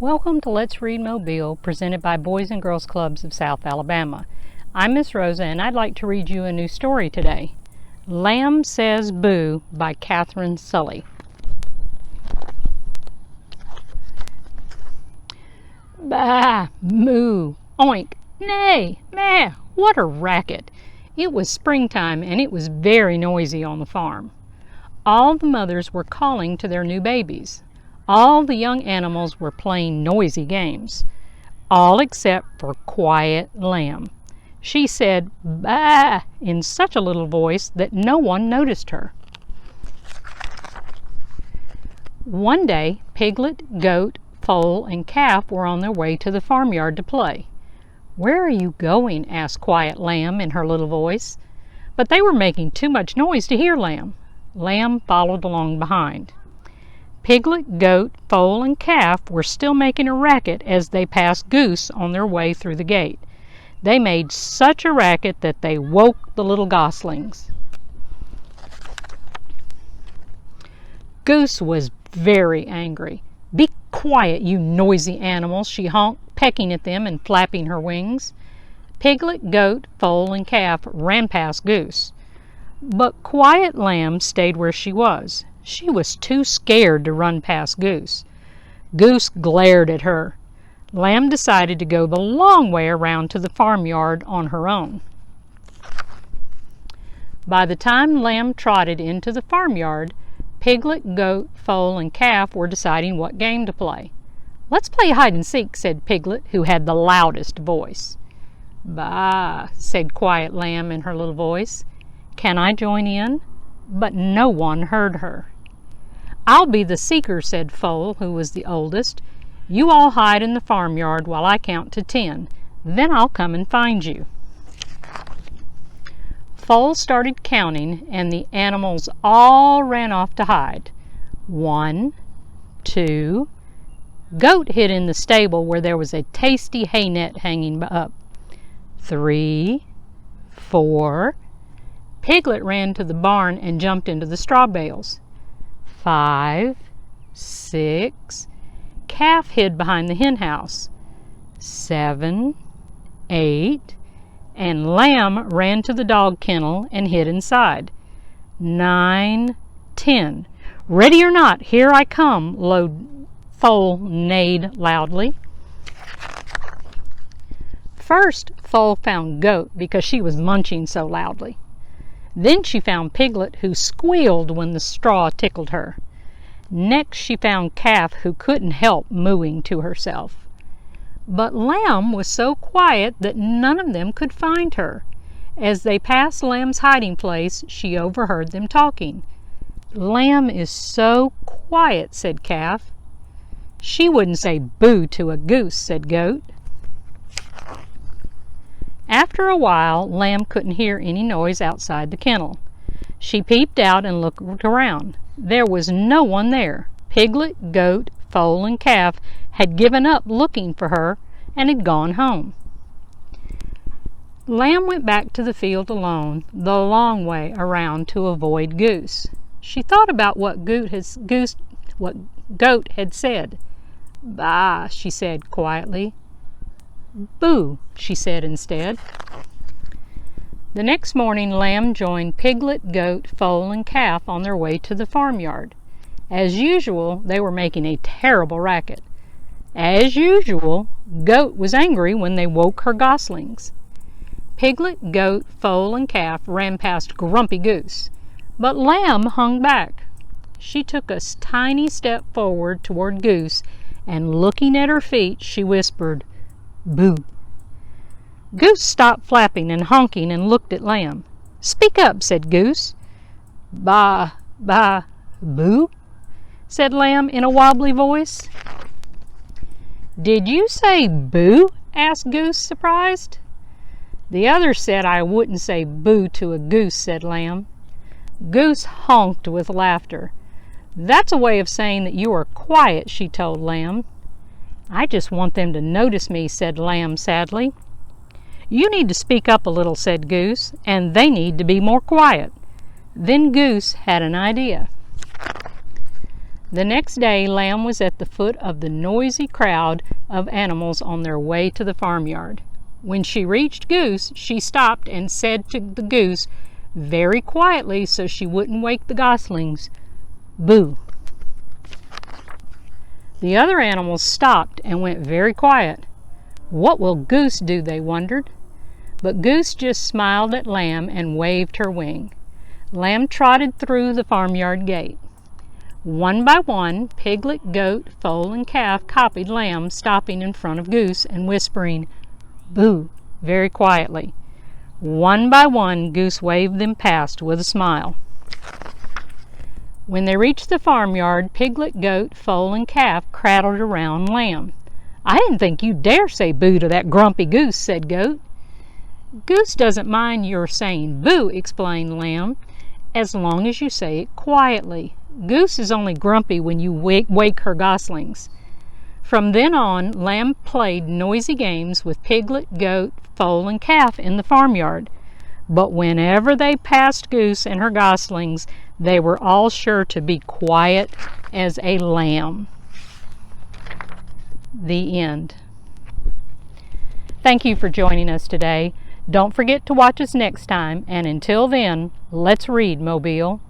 Welcome to Let's Read Mobile, presented by Boys and Girls Clubs of South Alabama. I'm Miss Rosa, and I'd like to read you a new story today. Lamb Says Boo by Katherine Sully. Bah, moo, oink, neigh, meh, what a racket! It was springtime, and it was very noisy on the farm. All the mothers were calling to their new babies. All the young animals were playing noisy games, all except for Quiet Lamb. She said, "Bah," in such a little voice that no one noticed her. One day, Piglet, Goat, Foal, and Calf were on their way to the farmyard to play. "Where are you going?" asked Quiet Lamb in her little voice. But they were making too much noise to hear Lamb. Lamb followed along behind. Piglet, Goat, Foal, and Calf were still making a racket as they passed Goose on their way through the gate. They made such a racket that they woke the little goslings. Goose was very angry. "Be quiet, you noisy animals," she honked, pecking at them and flapping her wings. Piglet, Goat, Foal, and Calf ran past Goose. But Quiet Lamb stayed where she was. She was too scared to run past Goose. Goose glared at her. Lamb decided to go the long way around to the farmyard on her own. By the time Lamb trotted into the farmyard, Piglet, Goat, Foal, and Calf were deciding what game to play. "Let's play hide and seek," said Piglet, who had the loudest voice. "Bah," said Quiet Lamb in her little voice. "Can I join in?" But no one heard her. "I'll be the seeker," said Foal, who was the oldest. "You all hide in the farmyard while I count to 10. Then I'll come and find you." Foal started counting, and the animals all ran off to hide. 1, 2. Goat hid in the stable where there was a tasty hay net hanging up. 3, 4. Piglet ran to the barn and jumped into the straw bales. 5, 6. Calf hid behind the hen house. 7, 8. And Lamb ran to the dog kennel and hid inside. 9, 10. "Ready or not, here I come," Foal neighed loudly. First, Foal found Goat because she was munching so loudly. Then she found Piglet, who squealed when the straw tickled her. Next she found Calf, who couldn't help mooing to herself. But Lamb was so quiet that none of them could find her. As they passed Lamb's hiding place, she overheard them talking. "Lamb is so quiet," said Calf. "She wouldn't say boo to a goose," said Goat. After a while, Lamb couldn't hear any noise outside the kennel. She peeped out and looked around. There was no one there. Piglet, Goat, Foal, and Calf had given up looking for her and had gone home. Lamb went back to the field alone, the long way around to avoid Goose. She thought about what Goat had said. "Bah," she said quietly. "Boo," she said instead. The next morning, Lamb joined Piglet, Goat, Foal, and Calf on their way to the farmyard. As usual, they were making a terrible racket. As usual, Goat was angry when they woke her goslings. Piglet, Goat, Foal, and Calf ran past Grumpy Goose, but Lamb hung back. She took a tiny step forward toward Goose, and looking at her feet, she whispered, "Boo." Goose stopped flapping and honking and looked at Lamb. "Speak up," said Goose. "Bah, bah, boo," said Lamb in a wobbly voice. "Did you say boo?" asked Goose, surprised. "The others said I wouldn't say boo to a goose," said Lamb. Goose honked with laughter. "That's a way of saying that you are quiet," she told Lamb. "I just want them to notice me," said Lamb sadly. "You need to speak up a little," said Goose, "and they need to be more quiet." Then Goose had an idea. The next day, Lamb was at the foot of the noisy crowd of animals on their way to the farmyard. When she reached Goose, she stopped and said to the goose, very quietly so she wouldn't wake the goslings, "Boo." The other animals stopped and went very quiet. What will Goose do, they wondered. But Goose just smiled at Lamb and waved her wing. Lamb trotted through the farmyard gate. One by one, Piglet, Goat, Foal, and Calf copied Lamb, stopping in front of Goose and whispering, "Boo," very quietly. One by one, Goose waved them past with a smile. When they reached the farmyard, Piglet, Goat, Foal, and Calf crowded around Lamb. "I didn't think you'd dare say boo to that grumpy goose," said Goat. "Goose doesn't mind your saying boo," explained Lamb, "as long as you say it quietly. Goose is only grumpy when you wake her goslings." From then on, Lamb played noisy games with Piglet, Goat, Foal, and Calf in the farmyard. But whenever they passed Goose and her goslings, they were all sure to be quiet as a lamb. The end. Thank you for joining us today. Don't forget to watch us next time, and until then, let's read, Mobile.